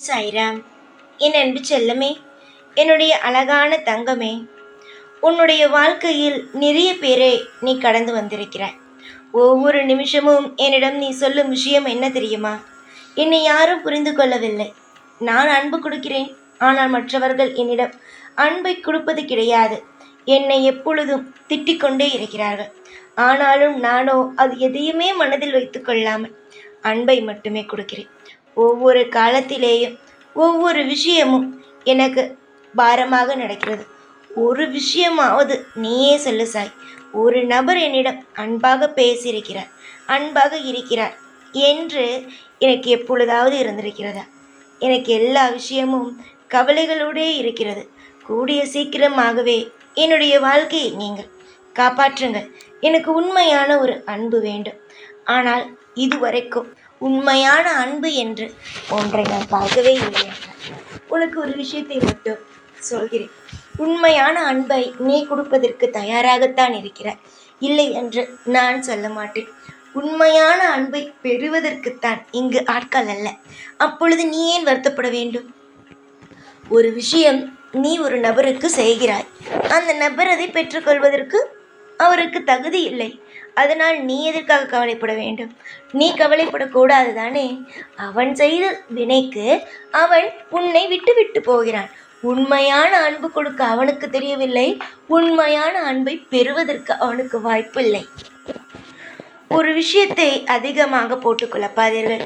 சாய்ராம். என் அன்பு செல்லமே, என்னுடைய அழகான தங்கமே, உன்னுடைய வாழ்க்கையில் நிறைய பேரை நீ கடந்து வந்திருக்கிறாய். ஒவ்வொரு நிமிஷமும் என்னிடம் நீ சொல்லும் விஷயம் என்ன தெரியுமா? என்னை யாரும் புரிந்து கொள்ளவில்லை. நான் அன்பு கொடுக்கிறேன், ஆனால் மற்றவர்கள் என்னிடம் அன்பை கொடுப்பது கிடையாது. என்னை எப்பொழுதும் திட்டிக் கொண்டே இருக்கிறார்கள். ஆனாலும் நானோ அது எதையுமே மனதில் வைத்து கொள்ளாமல் அன்பை மட்டுமே கொடுக்கிறேன். ஒவ்வொரு காலத்திலேயும் ஒவ்வொரு விஷயமும் எனக்கு பாரமாக நடக்கிறது. ஒரு விஷயமாவது நீயே சொல்லு சாய். ஒரு நபர் என்னிடம் அன்பாக பேசியிருக்கிறார், அன்பாக இருக்கிறார் என்று எனக்கு எப்பொழுதாவது இருந்திருக்கிறதா? எனக்கு எல்லா விஷயமும் கவலைகளோடே இருக்கிறது. கூடிய சீக்கிரமாகவே என்னுடைய வாழ்க்கையை நீங்கள் காப்பாற்றுங்கள். எனக்கு உண்மையான ஒரு அன்பு வேண்டும். ஆனால் இதுவரைக்கும் உண்மையான அன்பு என்று ஒன்றை நான் பார்க்கவே இல்லை. உனக்கு ஒரு விஷயத்தை மட்டும் சொல்கிறேன். உண்மையான அன்பை நீ கொடுப்பதற்கு தயாராகத்தான் இருக்கிறாய், இல்லை என்று நான் சொல்ல மாட்டேன். உண்மையான அன்பை பெறுவதற்குத்தான் இங்கு ஆட்கள் அல்ல. அப்பொழுது நீ ஏன் வருத்தப்பட வேண்டும்? ஒரு விஷயம் நீ ஒரு நபருக்கு செய்கிறாய், அந்த நபர் அதை பெற்றுக்கொள்வதற்கு அவருக்கு தகுதி இல்லை. அதனால் நீ எதற்காக கவலைப்பட வேண்டும்? நீ கவலைப்படக்கூடாது தானே? அவன் செய்த வினைக்கு அவன் உன்னை விட்டு விட்டு போகிறான். உண்மையான அன்பு கொடுக்க அவனுக்கு தெரியவில்லை, உண்மையான அன்பை பெறுவதற்கு அவனுக்கு வாய்ப்பில்லை. ஒரு விஷயத்தை அதிகமாக போட்டு குழப்பாதீர்கள்.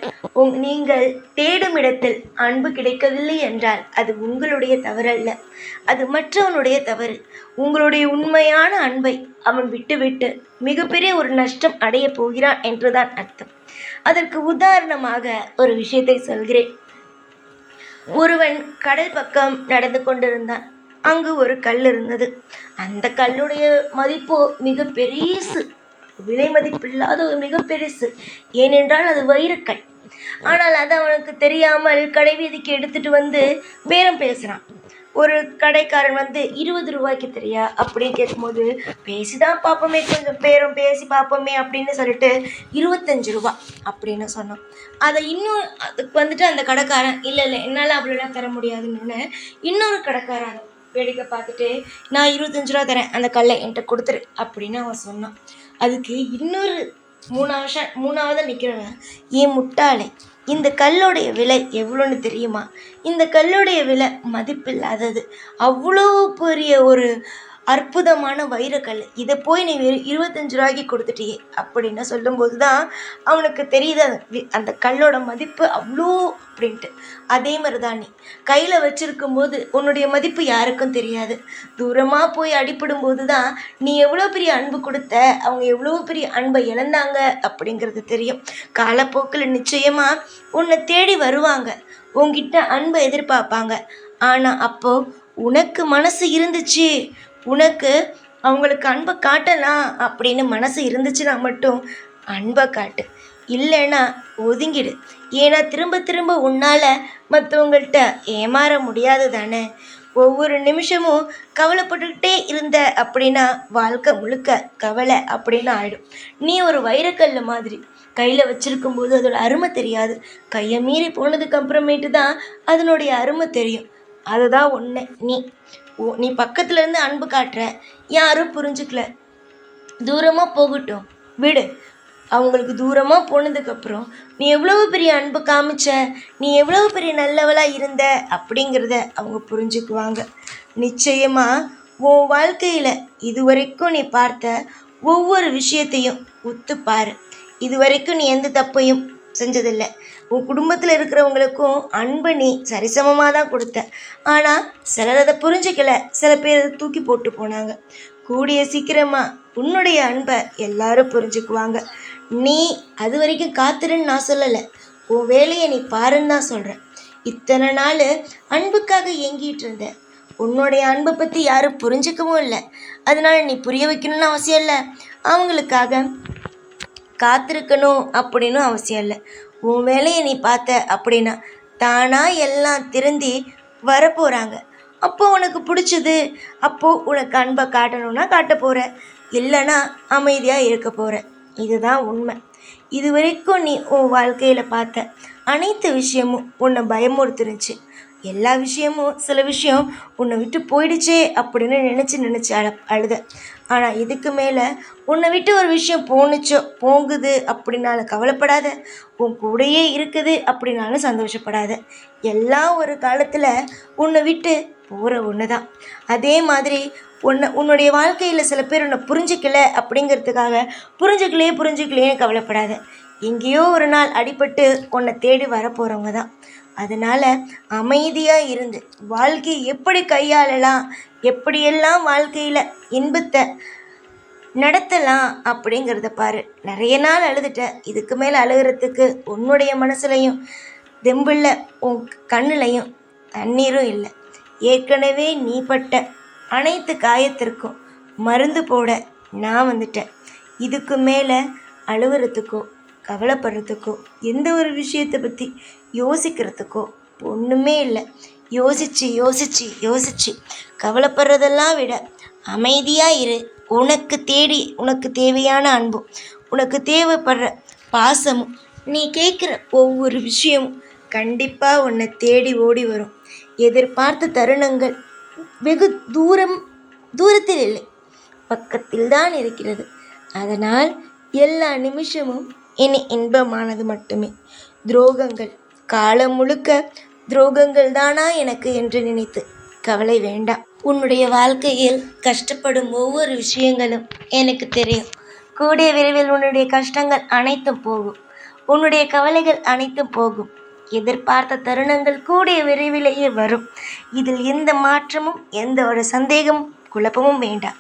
நீங்கள் தேடும் இடத்தில் அன்பு கிடைக்கவில்லை என்றால் அது உங்களுடைய தவறல்ல, அது மற்றவனுடைய தவறு. உங்களுடைய உண்மையான அன்பை அவன் விட்டுவிட்டு மிகப்பெரிய ஒரு நஷ்டம் அடைய போகிறான் என்றுதான் அர்த்தம். அதற்கு உதாரணமாக ஒரு விஷயத்தை சொல்கிறேன். ஒருவன் கடல் பக்கம் நடந்து கொண்டிருந்தான். அங்கு ஒரு கல் இருந்தது. அந்த கல்லுடைய மதிப்பு மிக பெரிசு, விலை மதிப்பில்லாத ஒரு மிக பெருசு. ஏனென்றால் அது வைரக்கல். ஆனால் அது அவனுக்கு தெரியாமல் கடைவீதிக்கு எடுத்துட்டு வந்து பேரம் பேசுகிறான். ஒரு கடைக்காரன் வந்து 20 ரூபாய்க்கு தெரியா அப்படின்னு கேட்கும்போது, பேசிதான் பார்ப்போமே, கொஞ்சம் பேரம் பேசி பார்ப்போமே அப்படின்னு சொல்லிட்டு 25 ரூபா அப்படின்னு சொன்னான். அதை இன்னும் அதுக்கு வந்துட்டு அந்த கடைக்காரன் இல்லை என்னால் அவ்வளோலாம் தர முடியாதுன்னு இன்னொரு கடைக்காரன் வேடிக்கை பார்த்துட்டு, நான் 25 ரூபா தரேன், அந்த கல்லை என்கிட்ட கொடுத்துரு அப்படின்னு அவன் சொன்னான். அதுக்கு இன்னொரு மூணாவது நிற்கிறவன், ஏன் முட்டாளே, இந்த கல்லுடைய விலை எவ்வளோன்னு தெரியுமா? இந்த கல்லுடைய விலை மதிப்பில்லாதது, அவ்வளோ பெரிய ஒரு அற்புதமான வைரக்கல், இதை போய் நீ 25 ரூபாய்க்கு கொடுத்துட்டியே அப்படின்னு சொல்லும்போது தான் அவனுக்கு தெரியுது அந்த கல்லோட மதிப்பு அவ்வளோ அப்படின்ட்டு. அதே மாதிரி தான் நீ கையில் வச்சுருக்கும் போது உன்னுடைய மதிப்பு யாருக்கும் தெரியாது. தூரமாக போய் அடிப்படும் போது தான் நீ எவ்வளோ பெரிய அன்பு கொடுத்த, அவங்க எவ்வளோ பெரிய அன்பை இழந்தாங்க அப்படிங்கிறது தெரியும். காலப்போக்கில் நிச்சயமாக உன்னை தேடி வருவாங்க, உங்ககிட்ட அன்பை எதிர்பார்ப்பாங்க. ஆனால் அப்போது உனக்கு மனசு இருந்துச்சு, உனக்கு அவங்களுக்கு அன்பை காட்டலாம் அப்படின்னு மனசு இருந்துச்சுன்னா மட்டும் அன்பை காட்டு, இல்லைன்னா ஒதுங்கிடு. ஏன்னா திரும்ப திரும்ப உன்னால் மற்றவங்கள்ட்ட ஏமாற முடியாது தானே. ஒவ்வொரு நிமிஷமும் கவலைப்பட்டுக்கிட்டே இருந்த அப்படின்னா வாழ்க்கை முழுக்க கவலை அப்படின்னு ஆகிடும். நீ ஒரு வைரக்கல்ல மாதிரி கையில் வச்சுருக்கும் போது அதோட அருமை தெரியாது. கையை மீறி போனதுக்கு அப்புறமேட்டு தான் அதனுடைய அருமை தெரியும். அதுதான் ஒன்று. நீ பக்கத்துலேருந்து அன்பு காட்டுற, யாரும் புரிஞ்சுக்கல, தூரமாக போகட்டும் விடு. அவங்களுக்கு தூரமாக போனதுக்கப்புறம் நீ எவ்வளோ பெரிய அன்பு காமிச்ச, நீ எவ்வளோ பெரிய நல்லவளாக இருந்த அப்படிங்கிறத அவங்க புரிஞ்சுக்குவாங்க. நிச்சயமாக உன் வாழ்க்கையில் இதுவரைக்கும் நீ பார்த்த ஒவ்வொரு விஷயத்தையும் ஒத்துப்பாரு. இதுவரைக்கும் நீ எந்த தப்பையும் செஞ்சதில்லை. உன் குடும்பத்தில் இருக்கிறவங்களுக்கும் அன்பை நீ சரிசமமாக தான் கொடுத்த. ஆனால் சிலர் அதை புரிஞ்சிக்கல, சில பேர் அதை தூக்கி போட்டு போனாங்க. கூடிய சீக்கிரமாக உன்னுடைய அன்பை எல்லாரும் புரிஞ்சுக்குவாங்க. நீ அது வரைக்கும் காத்துருன்னு நான் சொல்லலை, உன் வேலையை நீ பாருன்னு தான் சொல்கிறேன். இத்தனை நாள் அன்புக்காக ஏங்கிட்டு இருந்த, உன்னுடைய அன்பை பற்றி யாரும் புரிஞ்சிக்கவும் இல்லை. அதனால நீ புரிய வைக்கணும்னு அவசியம் இல்லை, அவங்களுக்காக காத்திருக்கணும் அப்படின்னு அவசியம் இல்லை. உன் வேலையை நீ பார்த்த அப்படின்னா தானாக எல்லாம் திருந்தி வரப்போகிறாங்க. அப்போது உனக்கு பிடிச்சது, அப்போது உனக்கு அன்பை காட்டணும்னா காட்ட போகிற, இல்லைன்னா அமைதியாக இருக்க போகிற. இதுதான் உண்மை. இது வரைக்கும் நீ உன் வாழ்க்கையில் பார்த்த அனைத்து விஷயமும் உன்னை பயமுறுத்துனுச்சு. எல்லா விஷயமும் சில விஷயம் உன்னை விட்டு போயிடுச்சே அப்படின்னு நினச்சி அழுத. ஆனால் இதுக்கு மேலே உன்னை விட்டு ஒரு விஷயம் போகுது அப்படின்னாலும் கவலைப்படாத, உன் கூடயே இருக்குது அப்படின்னாலும் சந்தோஷப்படாத. எல்லாம் ஒரு காலத்தில் உன்னை விட்டு போகிற ஒன்று தான். அதே மாதிரி உன்னுடைய வாழ்க்கையில் சில பேர் உன்னை புரிஞ்சிக்கல அப்படிங்கிறதுக்காக புரிஞ்சுக்கலையே கவலைப்படாத. எங்கேயோ ஒரு நாள் அடிபட்டு உன்னை தேடி வரப்போகிறவங்க தான். அதனால் அமைதியாக இருந்து வாழ்க்கையை எப்படி கையாளலாம், எப்படியெல்லாம் வாழ்க்கையில் இன்பத்தை நடத்தலாம் அப்படிங்கிறத பாரு. நிறைய நாள் அழுதுட்ட, இதுக்கு மேலே அழுகிறதுக்கு உன்னுடைய மனசுலையும் தெம்பில்லை, உன் கண்ணுலையும் தண்ணீரும் இல்லை. ஏற்கனவே நீ பட்ட அனைத்து காயத்திற்கும் மருந்து போட நான் வந்துட்டேன். இதுக்கு மேலே அழுகிறதுக்கோ கவலைப்படுறதுக்கோ எந்த ஒரு விஷயத்தை பற்றி யோசிக்கிறதுக்கோ ஒன்றுமே இல்லை. யோசிச்சு கவலைப்படுறதெல்லாம் விட அமைதியாக இரு. உனக்கு தேவையான அன்பும் உனக்கு தேவைப்படுற பாசமும் நீ கேட்குற ஒவ்வொரு விஷயமும் கண்டிப்பாக உன்னை தேடி ஓடி வரும். எதிர்பார்த்த தருணங்கள் வெகு தூரத்தில் இல்லை, பக்கத்தில் தான் இருக்கிறது. அதனால் எல்லா நிமிஷமும் இனி இன்பமானது மட்டுமே. துரோகங்கள் காலம் முழுக்க துரோகங்கள் தானா எனக்கு என்று நினைத்து கவலை வேண்டாம். உன்னுடைய வாழ்க்கையில் கஷ்டப்படும் ஒவ்வொரு விஷயங்களும் எனக்கு தெரியும். கூடிய விரைவில் உன்னுடைய கஷ்டங்கள் அனைத்தும் போகும், உன்னுடைய கவலைகள் அனைத்தும் போகும். எதிர்பார்த்த தருணங்கள் கூடிய விரைவிலேயே வரும். இதில் எந்த மாற்றமும் எந்த ஒரு சந்தேகமும் குழப்பமும் வேண்டாம்.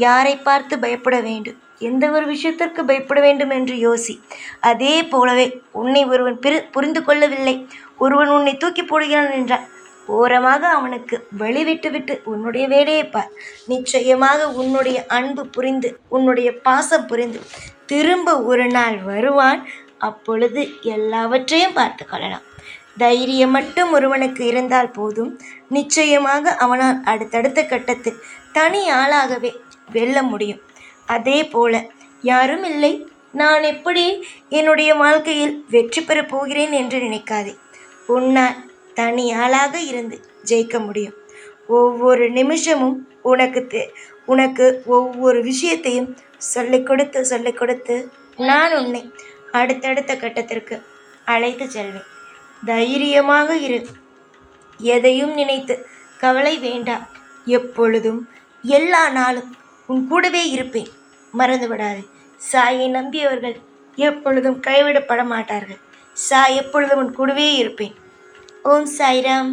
யாரை பார்த்து பயப்பட வேண்டும், எந்த ஒரு விஷயத்திற்கு பயப்பட வேண்டும் என்று யோசி. அதே போலவே உன்னை ஒருவன் புரிந்து கொள்ளவில்லை, ஒருவன் உன்னை தூக்கி போடுகிறான் என்றால் ஓரமாக அவனுக்கு வழிவிட்டு உன்னுடைய வேலையை பார். நிச்சயமாக உன்னுடைய அன்பு புரிந்து உன்னுடைய பாசம் புரிந்து திரும்ப ஒரு நாள் வருவான். அப்பொழுது எல்லாவற்றையும் பார்த்து கொள்ளலாம். தைரியம் மட்டும் ஒருவனுக்கு இருந்தால் போதும், நிச்சயமாக அவனால் அடுத்தடுத்த கட்டத்தில் தனி ஆளாகவே வெல்ல முடியும். அதே போல யாரும் இல்லை, நான் எப்படி என்னுடைய வாழ்க்கையில் வெற்றி பெறப் போகிறேன் என்று நினைக்காதே. உன்னால் தனி ஆளாக இருந்து ஜெயிக்க முடியும். ஒவ்வொரு நிமிஷமும் உனக்கு ஒவ்வொரு விஷயத்தையும் சொல்லிக் கொடுத்து நான் உன்னை அடுத்தடுத்த கட்டத்திற்கு அழைத்து செல்வேன். தைரியமாக இரு. எதையும் நினைத்து கவலை வேண்டாம். எப்பொழுதும் எல்லா நாளும் உன் கூடவே இருப்பேன். மறந்துவிடாதே, சாயை நம்பியவர்கள் எப்பொழுதும் கைவிடப்பட மாட்டார்கள். சாய் எப்பொழுதும் உன் கூடவே இருப்பேன். ஓம் சாய்ராம்.